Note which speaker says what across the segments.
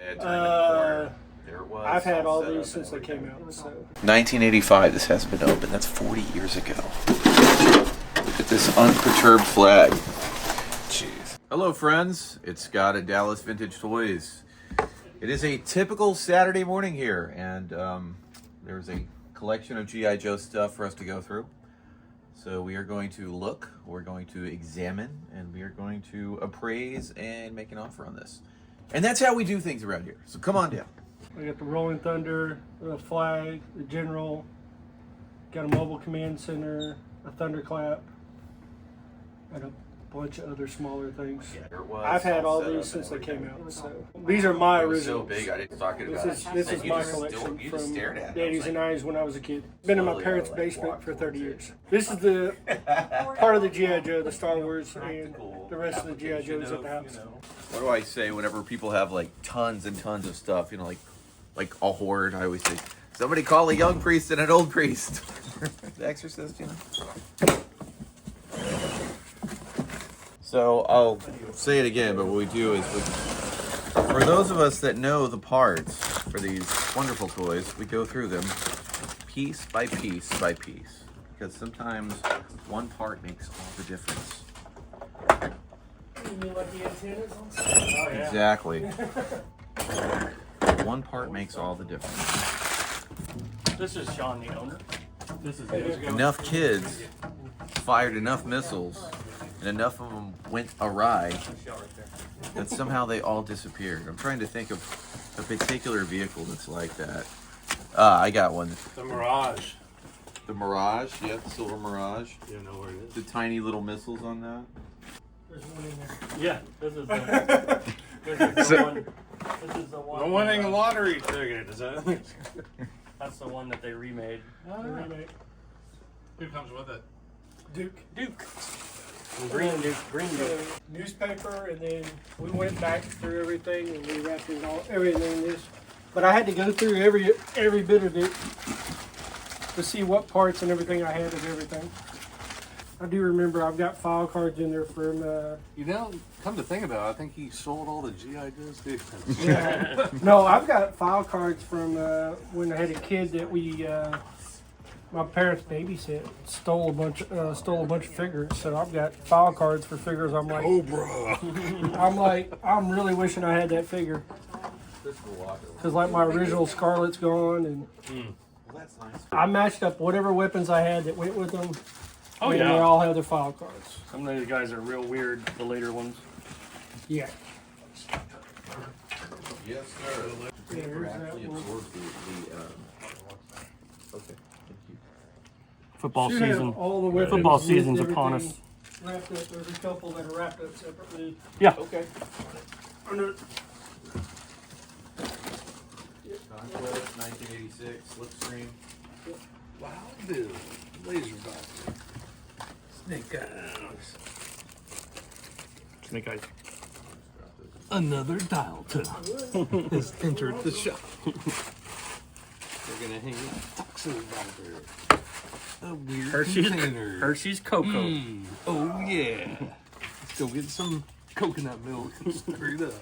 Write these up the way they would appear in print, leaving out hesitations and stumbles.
Speaker 1: I've had all these since they came out. So.
Speaker 2: 1985, this hasn't been opened. That's 40 years ago. Look at this unperturbed flag. Jeez. Hello, friends. It's Scott at Dallas Vintage Toys. It is a typical Saturday morning here, and there's a collection of GI Joe stuff for us to go through. So we are going to look, we're going to examine, and we are going to appraise and make an offer on this. And that's how we do things around here. So come on down.
Speaker 1: We got the Rolling Thunder, the Flag, the General, got a mobile command center, a thunderclap, and a bunch of other smaller things. I've had all these since they came out. So these are my originals.
Speaker 2: So big, I didn't talk about it.
Speaker 1: This is my collection from the 80s and 90s when I was a kid. Been in my parents' basement for 30 years. This is the part of the GI Joe, the Star Wars, and the rest of the GI Joes at the house.
Speaker 2: What do I say whenever people have like tons and tons of stuff? You know, like a horde. I always say, somebody call a young priest and an old priest. The Exorcist, you know. So I'll say it again, but what we do is, for those of us that know the parts for these wonderful toys, we go through them piece by piece by piece, because sometimes one part makes all the difference.
Speaker 1: You mean like the antennas on stuff? Oh, yeah.
Speaker 2: Exactly. One part makes all the difference.
Speaker 3: This is Sean, the owner. This is
Speaker 2: Enough kids fired enough missiles, and enough of them went awry that somehow they all disappeared. I'm trying to think of a particular vehicle that's like that. I got one.
Speaker 4: The Mirage.
Speaker 2: The Mirage, yeah, the silver Mirage.
Speaker 4: You know where it is.
Speaker 2: The tiny little missiles on that.
Speaker 1: There's one in there.
Speaker 3: Yeah, this is the, this is the one. This is the one.
Speaker 4: The winning lottery ticket, is that?
Speaker 3: That's the one that they remade.
Speaker 1: The remake.
Speaker 4: Who comes with it?
Speaker 1: Duke.
Speaker 3: Green Duke.
Speaker 1: Newspaper, and then we went back through everything and we wrapped it all, everything in this. But I had to go through every bit of it to see what parts and everything I had of everything. I do remember I've got file cards in there from.
Speaker 4: You know, come to think about it, I think he sold all the GI Joes too.
Speaker 1: Yeah. No, I've got file cards from when I had a kid that we. My parents babysit, stole a bunch of figures. So I've got file cards for figures. I'm like, I'm really wishing I had that figure. Because like my original Scarlet's gone, and I matched up whatever weapons I had that went with them.
Speaker 3: Oh
Speaker 1: and
Speaker 3: yeah.
Speaker 1: They all have their file cards.
Speaker 3: Some of these guys are real weird. The later ones.
Speaker 1: Yeah.
Speaker 2: Yes, sir.
Speaker 1: Yeah, here's that one.
Speaker 2: Okay.
Speaker 3: Football
Speaker 1: Should have
Speaker 3: season.
Speaker 1: all the weapons
Speaker 3: Football
Speaker 1: with
Speaker 3: season's upon us.
Speaker 1: everything Wrapped up. There's a couple that are wrapped up separately.
Speaker 3: Yeah.
Speaker 1: Okay. Under.
Speaker 2: Conquest, 1986, Slipstream.
Speaker 4: Wow, dude. Laser dot. Snake eyes.
Speaker 3: Snake eyes.
Speaker 4: Another dial tone has entered the shop. We're gonna hang a toxin bomber. A weird container.
Speaker 3: Hershey's Cocoa.
Speaker 4: Oh yeah. Let's go get some coconut milk and stir it up.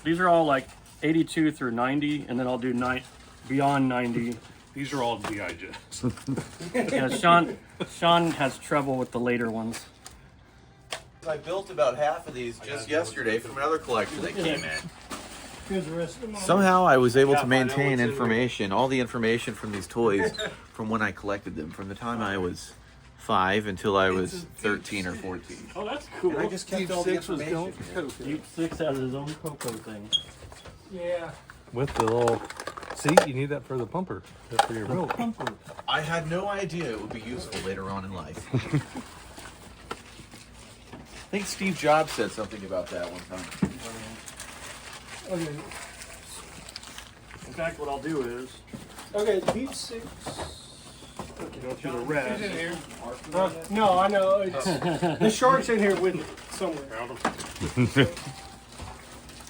Speaker 3: These are all like 82 through 90, and then I'll do beyond 90.
Speaker 4: These are all GI Joes.
Speaker 3: Yeah, Sean has trouble with the later ones.
Speaker 2: I built about half of these just yesterday from another collection that came in.
Speaker 1: Here's the rest of them.
Speaker 2: Somehow I was able to maintain information, all the information from these toys from when I collected them, from the time I was 5 until I was 13 or 14.
Speaker 3: Oh, that's cool.
Speaker 2: And I just kept all the information.
Speaker 3: Deep Six has his own Cocoa thing.
Speaker 1: Yeah.
Speaker 4: With the little, see, you need that for the pumper, for your milk.
Speaker 2: I had no idea it would be useful later on in life. I think Steve Jobs said something about that one time.
Speaker 1: Okay.
Speaker 3: In fact, what I'll do is
Speaker 1: Okay. Deep Six.
Speaker 3: go through the rest.
Speaker 1: No, I know. It's, the shark's in here with it somewhere.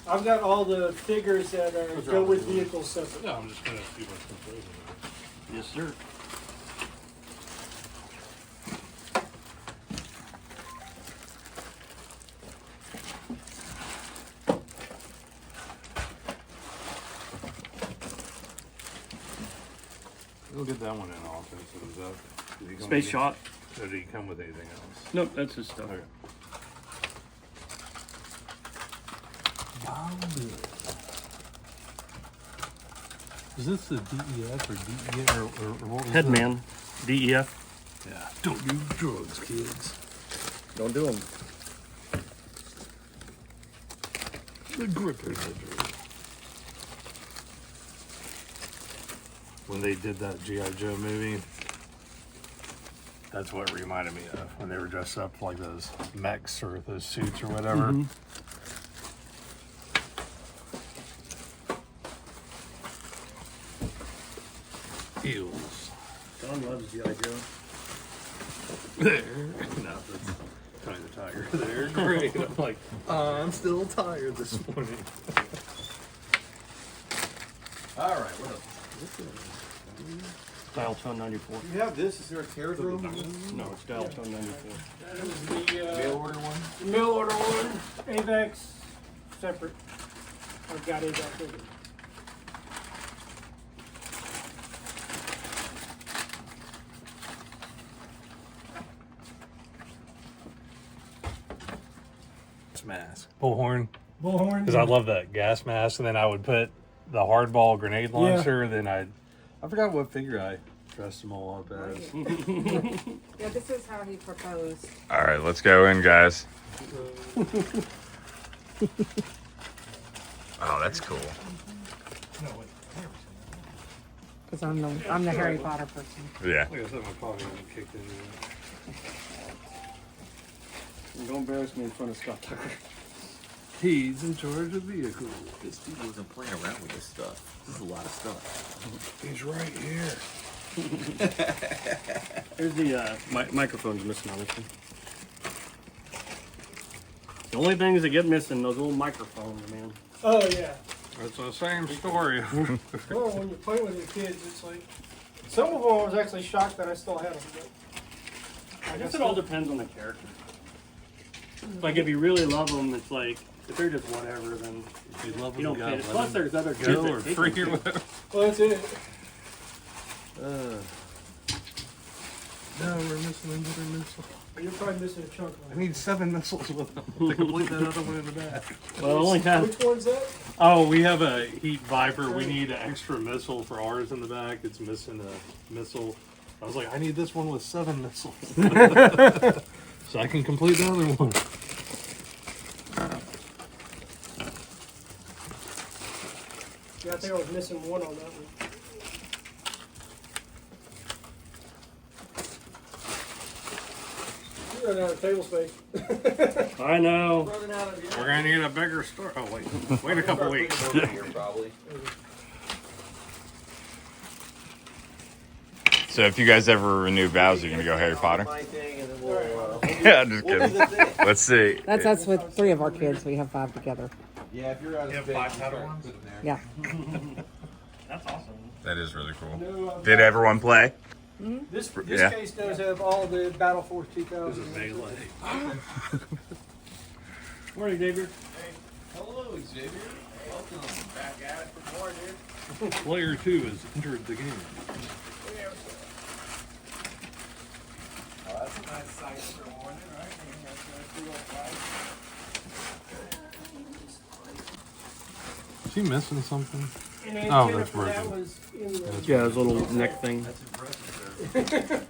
Speaker 1: I've got all the figures that go with vehicles separate.
Speaker 4: No, I'm just gonna see what's composed of
Speaker 3: Yes, sir.
Speaker 4: We'll get that one in also. So is that, did he come
Speaker 3: Space
Speaker 4: with,
Speaker 3: Shot.
Speaker 4: or did he come with anything else?
Speaker 3: Nope, that's his stuff.
Speaker 4: Okay. Is this the DEF or DEF or what was
Speaker 3: Headman, DEF.
Speaker 4: that? Yeah. Don't do drugs, kids.
Speaker 3: Don't do them.
Speaker 4: The gripper. When they did that GI Joe movie, that's what it reminded me of. When they were dressed up like those mechs or those suits or whatever.
Speaker 3: Mm-hmm.
Speaker 4: Eels.
Speaker 3: John loves GI Joe.
Speaker 4: There. No, that's kind of tired. There. Great. I'm like, I'm still tired this morning.
Speaker 2: All right, what else?
Speaker 3: Dial tone 94.
Speaker 2: You have this? Is there a carriage room?
Speaker 3: No, it's dial tone 94.
Speaker 1: That was the
Speaker 2: Mail order one?
Speaker 1: mail order one. AVAX separate. I've got AVAX with it.
Speaker 4: Mask. Bullhorn.
Speaker 1: Bullhorn.
Speaker 4: Because I love that gas mask, and then I would put the hardball grenade launcher. Then I forgot what figure I dressed them all up as.
Speaker 5: Yeah, this is how he proposed.
Speaker 6: All right, let's go in, guys. Oh, that's cool.
Speaker 5: Because I'm the Harry Potter person.
Speaker 6: Yeah.
Speaker 4: Like I said, my coffee hasn't kicked in yet.
Speaker 3: Don't embarrass me in front of Scott Tucker.
Speaker 4: He's in charge of vehicles.
Speaker 2: This dude wasn't playing around with this stuff. This is a lot of stuff.
Speaker 4: He's right here.
Speaker 3: Here's the microphone's missing on this one. The only things that get missing, those little microphones, man.
Speaker 1: Oh yeah.
Speaker 4: It's the same story.
Speaker 1: Well, when you play with your kids, it's like some of them I was actually shocked that I still had them. But
Speaker 3: I guess it all depends on the character. Like if you really love them, it's like if they're just whatever, then
Speaker 4: If you love
Speaker 3: you
Speaker 4: him,
Speaker 3: don't
Speaker 4: God,
Speaker 3: pay it.
Speaker 4: let
Speaker 3: Plus,
Speaker 4: him
Speaker 3: there's other kids
Speaker 4: go
Speaker 3: that
Speaker 4: or
Speaker 3: take
Speaker 4: free
Speaker 3: them,
Speaker 4: or
Speaker 3: too.
Speaker 4: whatever.
Speaker 1: well, that's it.
Speaker 4: No, we're missing another missile.
Speaker 1: You're probably missing a chunk of
Speaker 4: I
Speaker 1: them.
Speaker 4: need 7 missiles with them to complete that other one in the back.
Speaker 3: Well, I only have.
Speaker 1: Which one's that?
Speaker 4: Oh, we have a Heat Viper. We need an extra missile for ours in the back. It's missing a missile. I was like, I need this one with 7 missiles. So I can complete the other one.
Speaker 1: Yeah, I think I was missing one on that one. You run out of table space.
Speaker 3: I know.
Speaker 1: Running out of
Speaker 4: We're gonna need a bigger store. Oh wait, wait a couple weeks.
Speaker 2: Here, probably.
Speaker 6: So if you guys ever renew vows, you're gonna go Harry Potter?
Speaker 2: My thing, and then we'll,
Speaker 6: Yeah, I'm just
Speaker 2: we'll do
Speaker 6: kidding.
Speaker 2: the thing.
Speaker 6: Let's see.
Speaker 5: That's us with 3 of our kids. We have 5 together.
Speaker 2: Yeah, if you're out of
Speaker 4: You have
Speaker 2: space,
Speaker 4: 5
Speaker 2: you
Speaker 4: paddle
Speaker 2: start
Speaker 4: ones?
Speaker 2: putting there.
Speaker 5: Yeah.
Speaker 3: That's awesome.
Speaker 6: That is really cool.
Speaker 1: No,
Speaker 6: Did everyone play?
Speaker 1: This
Speaker 6: Yeah.
Speaker 1: case does have all the Battle Force
Speaker 4: This is
Speaker 1: 2000.
Speaker 4: melee.
Speaker 3: Morning, Xavier.
Speaker 2: Hello, Xavier. Welcome back at it for more, dude.
Speaker 4: Player 2 has entered the game.
Speaker 2: Oh, that's a nice sight for morning, right?
Speaker 4: Is he missing something?
Speaker 1: And the
Speaker 4: Oh,
Speaker 1: antenna
Speaker 4: that's
Speaker 1: for that
Speaker 4: broken.
Speaker 1: was in the.
Speaker 3: Yeah, his little neck thing.
Speaker 2: That's impressive, sir. Okay,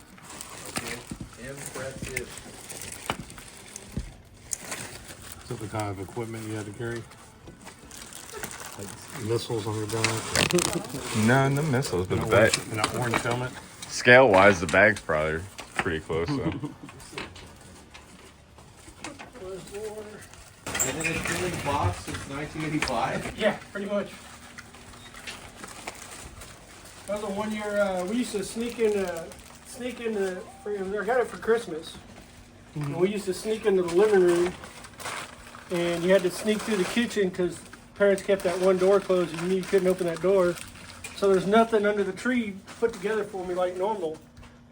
Speaker 2: impressive.
Speaker 4: Is that the kind of equipment you had to carry? Like missiles on your back?
Speaker 6: No, no missiles, but the bag.
Speaker 4: And an orange helmet?
Speaker 6: Scale-wise, the bag's probably pretty close. So.
Speaker 1: Was more.
Speaker 2: And then it's been in the box since 1985.
Speaker 1: Yeah, pretty much. That was the 1 year we used to sneak in the. I got it for Christmas. And we used to sneak into the living room, and you had to sneak through the kitchen because parents kept that one door closed, and you knew you couldn't open that door. So there's nothing under the tree put together for me like normal.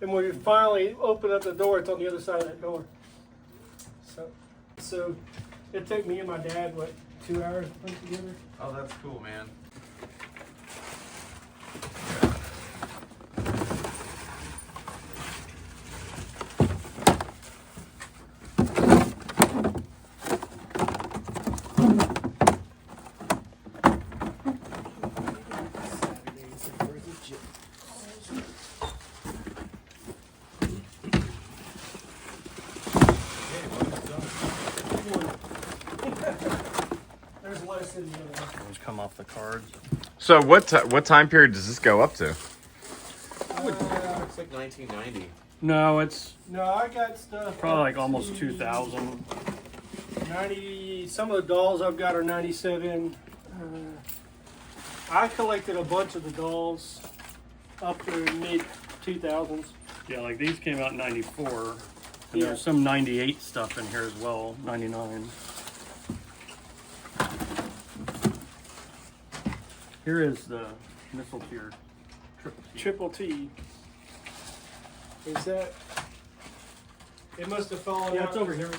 Speaker 1: And when you finally open up the door, it's on the other side of that door. So it took me and my dad 2 hours to put it together.
Speaker 2: Oh, that's cool, man.
Speaker 3: sometimes come off the cards.
Speaker 6: So what time period does this go up to?
Speaker 2: It's like 1990.
Speaker 3: No, it's
Speaker 1: No, I got stuff.
Speaker 3: probably like almost 2000.
Speaker 1: 90. Some of the dolls I've got are 97. I collected a bunch of the dolls up to mid 2000s.
Speaker 3: Yeah, like these came out in 94. And
Speaker 1: Yeah.
Speaker 3: there's some 98 stuff in here as well, 99. Here is the missile tier.
Speaker 1: Triple T. Is that? It must have fallen
Speaker 3: Yeah,
Speaker 1: out.
Speaker 3: it's over here.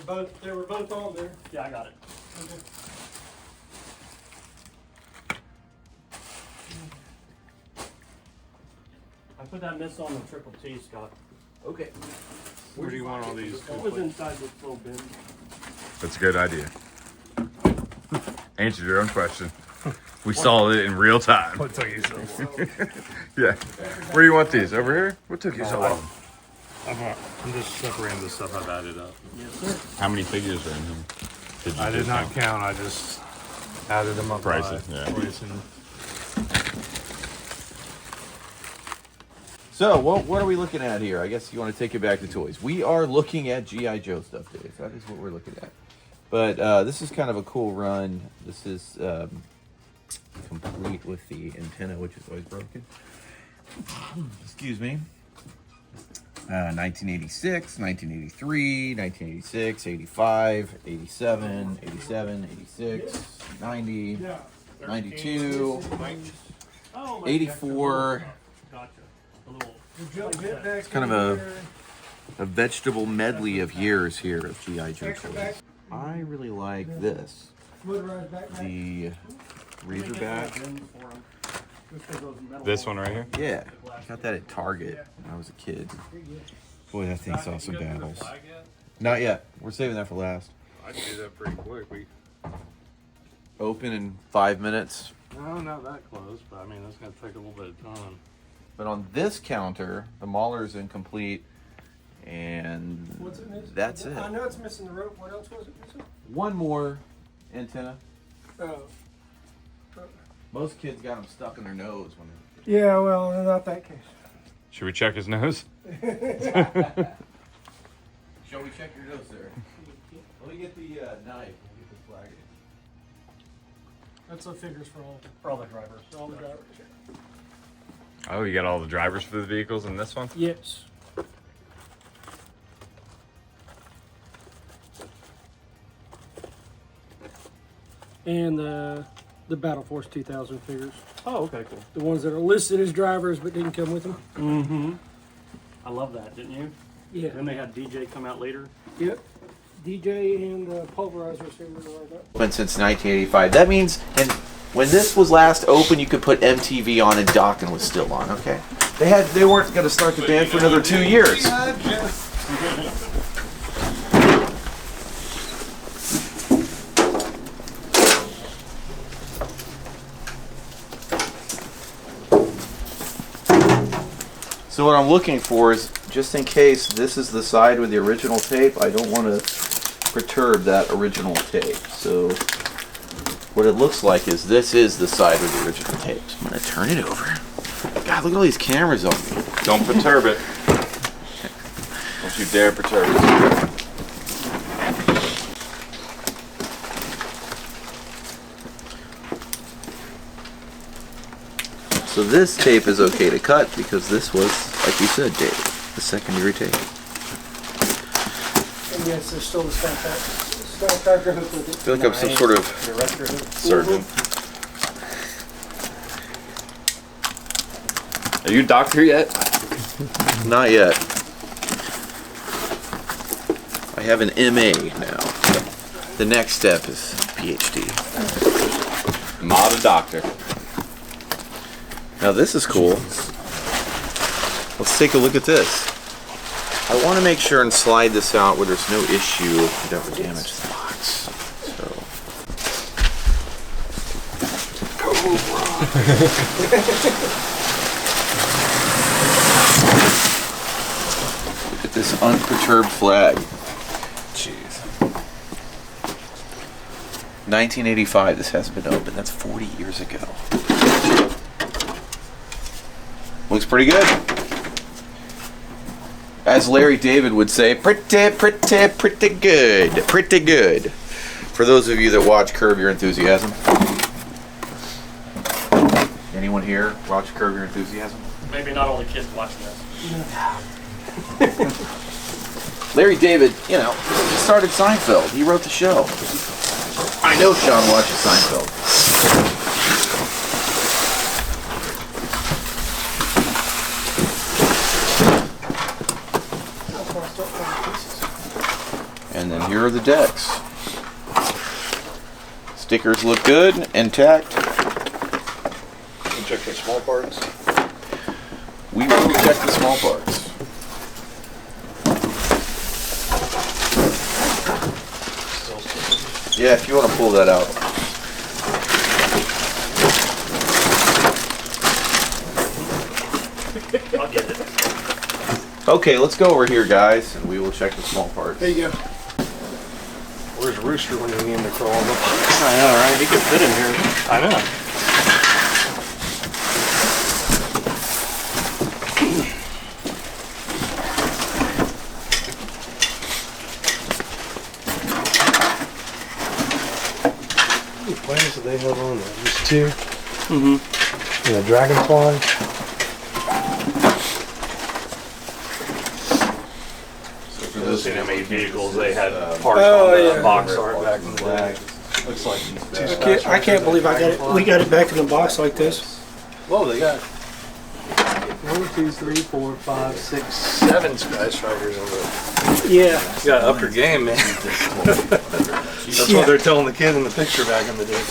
Speaker 1: They were both on there.
Speaker 3: Yeah, I got it.
Speaker 1: Okay.
Speaker 3: I put that missile on the triple T, Scott.
Speaker 2: Okay.
Speaker 4: Where do you want all these?
Speaker 3: It was inside this little bin.
Speaker 6: That's a good idea. Answer your own question. We saw it in real time.
Speaker 4: What took you so long?
Speaker 6: Yeah. Where do you want these? Over here? What took you so long?
Speaker 4: I'm just separating the stuff I've added up.
Speaker 3: Yes, sir.
Speaker 6: How many figures are in here?
Speaker 4: I did not count. I just added them up.
Speaker 6: Prices,
Speaker 4: by
Speaker 6: yeah.
Speaker 4: pricing.
Speaker 2: So, what are we looking at here? I guess you want to take it back to toys. We are looking at GI Joe stuff, Dave. That is what we're looking at. But this is kind of a cool run. This is complete with the antenna, which is always broken. Excuse me. 1986, 1983, 1986, 85, 87, 87, 86, 90,
Speaker 1: Yeah.
Speaker 2: 92,
Speaker 3: Oh,
Speaker 2: 84.
Speaker 3: Gotcha. A little.
Speaker 2: It's kind of a vegetable medley of years here of GI Joe toys. I really like this.
Speaker 1: Motorized backpack.
Speaker 2: The Razorback.
Speaker 6: This one right here?
Speaker 2: Yeah, I got that at Target when I was a kid. Boy, that thing saw some battles. Not yet. We're saving that for last.
Speaker 4: I can do that pretty quick.
Speaker 2: Open in 5 minutes.
Speaker 4: No, not that close, but I mean, that's going to take a little bit of time.
Speaker 2: But on this counter, the Mauler's incomplete, and
Speaker 1: What's it missing?
Speaker 2: that's it.
Speaker 1: I know it's missing the rope. What else was it missing?
Speaker 2: One more antenna.
Speaker 1: Oh.
Speaker 2: Most kids got them stuck in their nose when they.
Speaker 1: Yeah, well, not that case.
Speaker 6: Should we check his nose?
Speaker 2: Shall we check your nose there? Let me get the knife. We'll get the flag.
Speaker 1: That's the figures for all
Speaker 3: the drivers.
Speaker 1: all the drivers.
Speaker 6: Oh, you got all the drivers for the vehicles in this one?
Speaker 1: Yes. And the Battle Force 2000 figures.
Speaker 3: Oh, okay, cool.
Speaker 1: The ones that are listed as drivers but didn't come with them.
Speaker 3: Mm-hmm. I love that, didn't you?
Speaker 1: Yeah.
Speaker 3: Then they had DJ come out later.
Speaker 1: Yep. DJ and pulverizer figures like that.
Speaker 2: Open since 1985. That means, and when this was last open, you could put MTV on and Dockin was still on. Okay. They weren't going to start the band for another 2 years. So what I'm looking for is, just in case this is the side with the original tape, I don't want to perturb that original tape. So what it looks like is this is the side with the original tape. So I'm going to turn it over. God, look at all these cameras on me.
Speaker 6: Don't perturb it. Don't you dare perturb it.
Speaker 2: So this tape is okay to cut because this was, like you said, Dave, the secondary tape.
Speaker 1: And yes, there's still the Star Tractor hook with
Speaker 2: I
Speaker 1: it.
Speaker 2: feel like I'm some sort of surgeon.
Speaker 6: Are you a doctor yet?
Speaker 2: Not yet. I have an MA now. The next step is PhD.
Speaker 6: Not a doctor.
Speaker 2: Now this is cool. Let's take a look at this. I want to make sure and slide this out where there's no issue if you don't damage the box. So. Look at this unperturbed flag. Jeez. 1985 this has been opened. That's 40 years ago. Looks pretty good. As Larry David would say, pretty good. Pretty good. For those of you that watch Curb Your Enthusiasm. Anyone here watch Curb Your Enthusiasm?
Speaker 3: Maybe not all the kids watching this.
Speaker 2: Larry David, you know, he started Seinfeld. He wrote the show. I know Sean watches Seinfeld. And then here are the decks. Stickers look good, intact.
Speaker 6: Check the small parts.
Speaker 2: We will check the small parts. Yeah, if you want to pull that out.
Speaker 3: I'll get it.
Speaker 2: Okay, let's go over here, guys, and we will check the small parts.
Speaker 1: There you go.
Speaker 6: Where's Rooster when you need him to crawl in the
Speaker 3: I know, right? He could fit in here.
Speaker 4: I know.
Speaker 6: How many planes do they have on there? Just two?
Speaker 3: Mm-hmm.
Speaker 6: And a dragonfly?
Speaker 2: For
Speaker 4: I've
Speaker 2: those
Speaker 4: seen
Speaker 2: of
Speaker 4: how
Speaker 2: you
Speaker 4: many
Speaker 2: who
Speaker 4: vehicles
Speaker 2: this
Speaker 4: they
Speaker 2: is,
Speaker 4: had
Speaker 2: part
Speaker 4: parked
Speaker 1: Oh,
Speaker 4: on the
Speaker 1: yeah.
Speaker 4: box art back in the day.
Speaker 2: Looks like these bags.
Speaker 1: I can't believe I got it. We got it back in the box like this.
Speaker 6: Whoa, they got 1, 2, 3, 4, 5, 6, 7 Sky Strikers on the.
Speaker 1: Yeah.
Speaker 6: You gotta up your game, man. That's what they're telling the kid in the picture back in the day.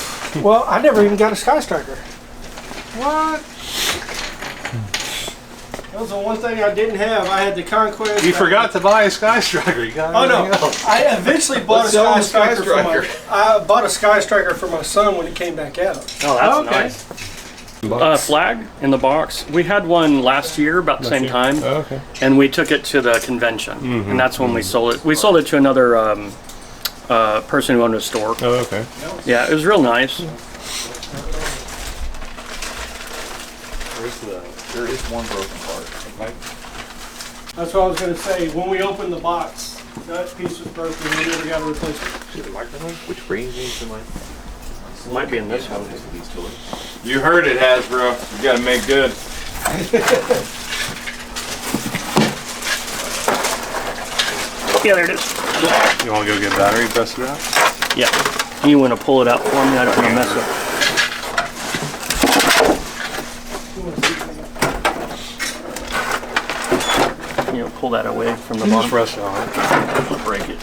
Speaker 1: Well, I never even got a Sky Striker.
Speaker 6: What?
Speaker 1: That was the one thing I didn't have. I had the Conquest.
Speaker 6: You forgot to buy a Sky Striker. You got
Speaker 1: Oh no!
Speaker 6: everything else.
Speaker 1: I eventually bought a
Speaker 2: Let's sell
Speaker 1: Sky
Speaker 2: him a Sky
Speaker 1: Striker for my.
Speaker 2: Striker.
Speaker 1: I bought a Sky Striker for my son when it came back out.
Speaker 3: Oh, that's
Speaker 1: Okay.
Speaker 3: nice. Flag in the box. We had one last year about the same time,
Speaker 6: Okay.
Speaker 3: and we took it to the convention, and that's when we sold it. We sold it to another person who owned a store.
Speaker 6: Oh, okay.
Speaker 3: Yeah, it was real nice.
Speaker 2: There is one broken part.
Speaker 1: That's what I was gonna say. When we opened the box, that piece was broken. We never got a replacement.
Speaker 2: Which brings me to my...
Speaker 3: Might be in this one.
Speaker 2: These toys.
Speaker 6: You heard it, Hasbro. You gotta make good.
Speaker 3: Yeah, there it is.
Speaker 6: You wanna go get battery, bust it out?
Speaker 3: Yeah. You want to pull it out for me? I don't want to mess it. You know, pull that away from the
Speaker 6: Just
Speaker 3: bottom.
Speaker 6: rest on it.
Speaker 3: I'll break it.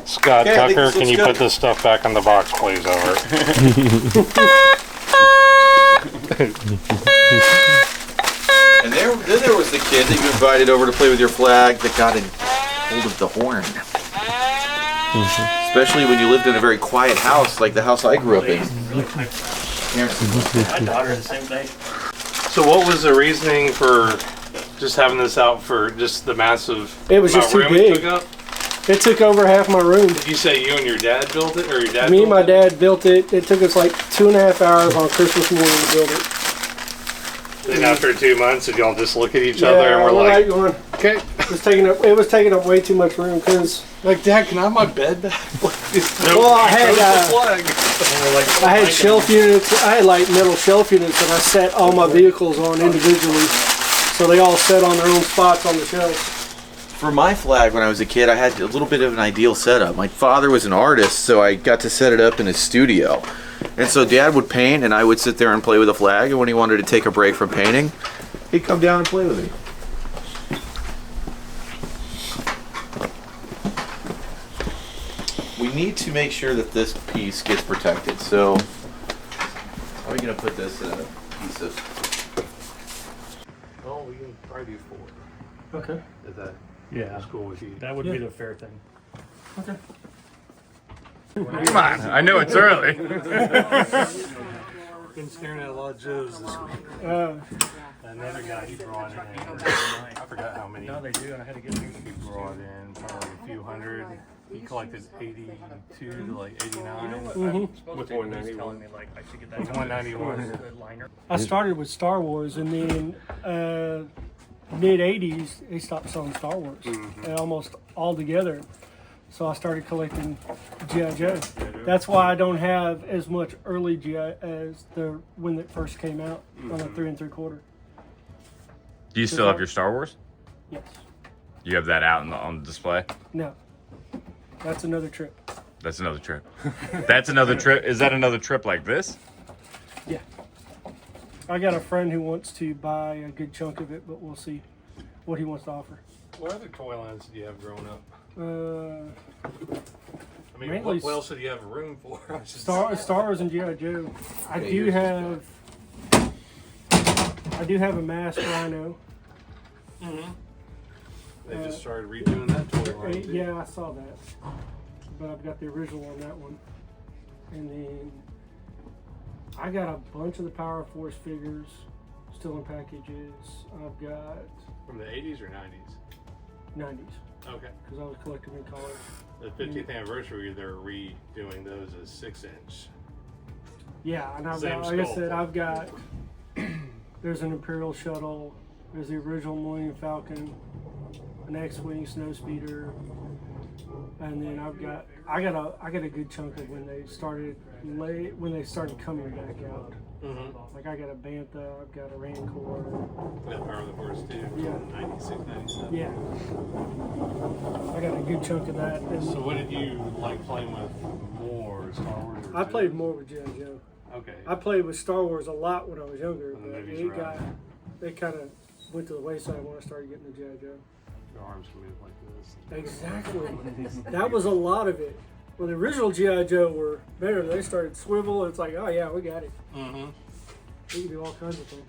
Speaker 4: Scott
Speaker 2: Okay, I think
Speaker 4: Tucker,
Speaker 2: this
Speaker 4: can
Speaker 2: looks
Speaker 4: you
Speaker 2: good.
Speaker 4: put this stuff back in the box, please? Over.
Speaker 2: And then there was the kid that you invited over to play with your flag that got in hold of the horn. Especially when you lived in a very quiet house like the house I grew up in.
Speaker 3: My daughter the same thing.
Speaker 4: So what was the reasoning for just having this out for just the massive
Speaker 1: It was just too
Speaker 4: room it
Speaker 1: big.
Speaker 4: took up?
Speaker 1: It took over half my room.
Speaker 4: Did you say you and your dad built it, or your dad
Speaker 1: Me
Speaker 4: built
Speaker 1: and my
Speaker 4: it?
Speaker 1: dad built it. It took us like 2.5 hours on Christmas morning to build it.
Speaker 4: Then after 2 months, did y'all just look at each other and we're like,
Speaker 1: going,
Speaker 4: okay.
Speaker 1: it was taking up way too much room because
Speaker 6: Like, Dad, can I have my bed back?
Speaker 1: well, I had shelf units. I had like metal shelf units that I set all my vehicles on individually, so they all set on their own spots on the shelf.
Speaker 2: For my flag, when I was a kid, I had a little bit of an ideal setup. My father was an artist, so I got to set it up in his studio. And so Dad would paint, and I would sit there and play with a flag, and when he wanted to take a break from painting, he'd come down and play with me. We need to make sure that this piece gets protected, so how are we going to put this in a piece of...
Speaker 4: Well, we can probably do 4.
Speaker 1: Okay.
Speaker 4: Is that
Speaker 3: Yeah,
Speaker 4: cool with you?
Speaker 3: that would be the fair thing.
Speaker 1: Okay.
Speaker 6: Come on, I know it's early.
Speaker 4: Been staring at a lot of Joes this week. Another guy he brought in, I forgot how many.
Speaker 3: No, they do. I had to get
Speaker 4: He brought in probably a few hundred. he collected 82 to like 89.
Speaker 1: Mhm.
Speaker 3: With 191. Me like I should get that.
Speaker 4: With 191.
Speaker 3: liner.
Speaker 1: I started with Star Wars, and then mid '80s they stopped selling Star Wars almost altogether. So I started collecting GI Joe. That's why I don't have as much early GI as the when it first came out on a 3 3/4.
Speaker 7: Do you still have your Star Wars?
Speaker 1: Yes.
Speaker 7: You have that out on the display?
Speaker 1: No. That's another trip.
Speaker 7: That's another trip. That's another trip. Is that another trip like this?
Speaker 1: Yeah. I got a friend who wants to buy a good chunk of it, but we'll see what he wants to offer.
Speaker 4: What other toy lines did you have growing up? I mean,
Speaker 1: Mainly
Speaker 4: what else did you have room for?
Speaker 1: Star Wars and GI Joe. I do have a masked Rhino.
Speaker 4: They just started redoing that toy line. too.
Speaker 1: Yeah, I saw that, but I've got the original on that one. And then I got a bunch of the Power Force figures still in packages. I've got
Speaker 4: From the 80s or 90s?
Speaker 1: 90s
Speaker 4: Okay.
Speaker 1: because I was collecting in college.
Speaker 4: The 50th anniversary, they're redoing those as 6-inch.
Speaker 1: Yeah, and I've
Speaker 4: Same
Speaker 1: got, like I
Speaker 4: skull.
Speaker 1: said, I've got. There's an Imperial shuttle. There's the original Millennium Falcon, an X-wing snowspeeder, and then I got a good chunk of when they started coming back out. Like I got a Bantha, I've got a Rancor.
Speaker 4: That Power of the Horse too.
Speaker 1: Yeah.
Speaker 4: 96, 97.
Speaker 1: Yeah, I got a good chunk of that. And
Speaker 4: So what did you like playing with more, Star Wars? Or
Speaker 1: I played more with G.I. Joe.
Speaker 4: Okay.
Speaker 1: I played with Star Wars a lot when I was younger,
Speaker 4: When the
Speaker 1: but
Speaker 4: movies were out.
Speaker 1: they kind of went to the wayside when I started getting the G.I. Joe.
Speaker 4: Your arms can move like this.
Speaker 1: Exactly. That was a lot of it. Well, the original G.I. Joe were better. They started swivel. It's like, oh yeah, we got it.
Speaker 4: Mm-hmm.
Speaker 1: We can do all kinds of things.